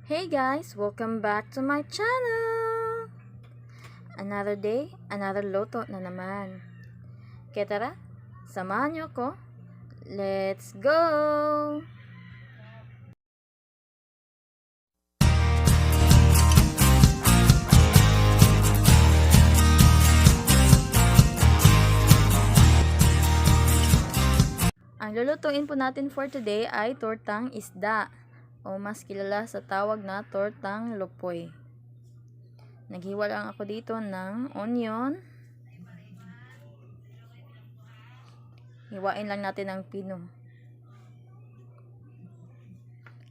Hey guys, welcome back to my channel! Another day, another loto na naman. Kaya tara, samahan niyo ko. Let's go! Ang lulutuin po natin for today ay tortang isda o mas kilala sa tawag na tortang lupoy. Naghiwa lang ako dito ng onion. Hiwain lang natin ang pino.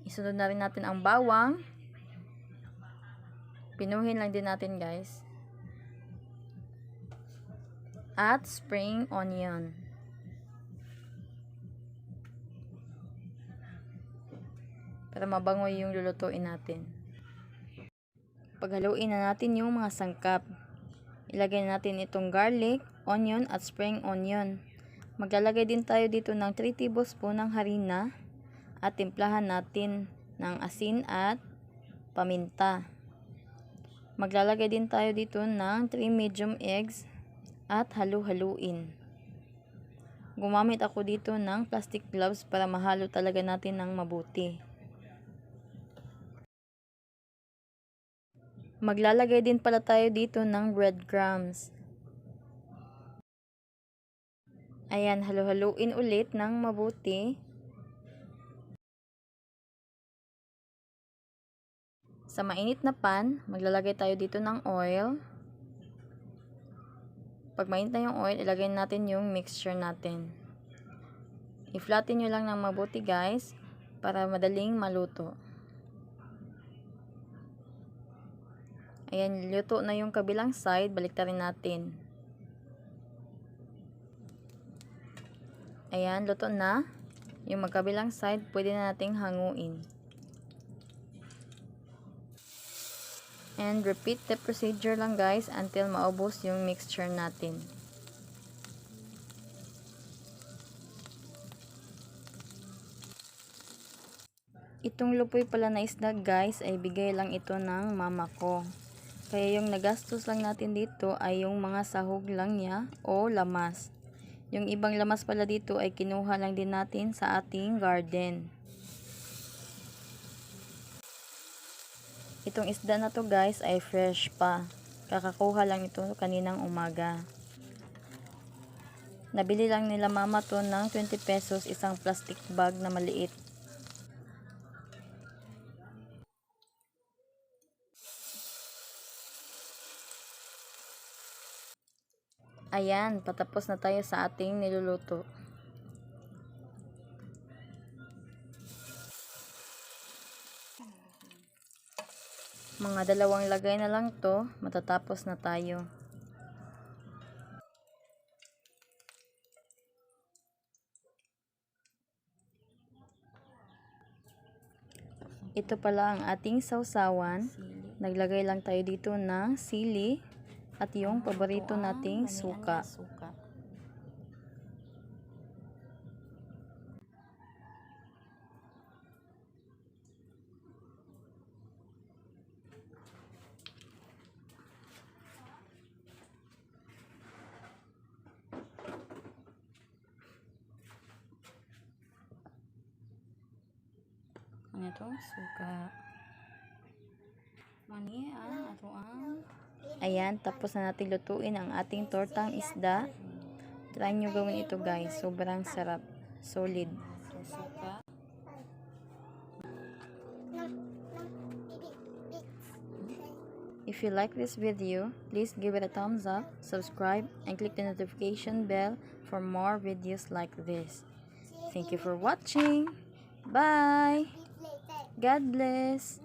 Isunod na rin natin ang bawang. Pinuhin lang din natin guys. At spring onion. Para mabango yung lulutuin natin. Paghaluin na natin yung mga sangkap. Ilagay natin itong garlic, onion at spring onion. Maglalagay din tayo dito ng 3 tablespoon ng harina at timplahan natin ng asin at paminta. Maglalagay din tayo dito ng 3 medium eggs at halu-haluin. Gumamit ako dito ng plastic gloves para mahalo talaga natin ng mabuti. Maglalagay din pala tayo dito ng breadcrumbs. Ayan, halu-haluin ulit ng mabuti. Sa mainit na pan, maglalagay tayo dito ng oil. Pag mainit na yung oil, ilagay natin yung mixture natin. I-flatten nyo lang ng mabuti guys, para madaling maluto. Ayan, luto na yung kabilang side, baliktarin natin. Ayan, luto na. Yung magkabilang side, pwede na nating hanguin. And repeat the procedure lang guys until maubos yung mixture natin. Itong lupoy pala na isda guys ay bigay lang ito ng mama ko. Kaya yung nagastos lang natin dito ay yung mga sahog lang niya o lamas. Yung ibang lamas pala dito ay kinuha lang din natin sa ating garden. Itong isda na to guys ay fresh pa. Kakakuha lang ito kaninang umaga. Nabili lang nila mama to ng 20 pesos isang plastic bag na maliit. Ayan, patapos na tayo sa ating niluluto. Mga dalawang lagay na lang to, matatapos na tayo. Ito pala ang ating sausawan. Naglagay lang tayo dito ng sili at yung paborito nating suka. Ano ito? Suka. Mani ang atuang. Ayan, tapos na natin lutuin ang ating tortang isda. Try nyo gawin ito guys. Sobrang sarap. Solid. Suka. If you like this video, please give it a thumbs up, subscribe, and click the notification bell for more videos like this. Thank you for watching. Bye! God bless!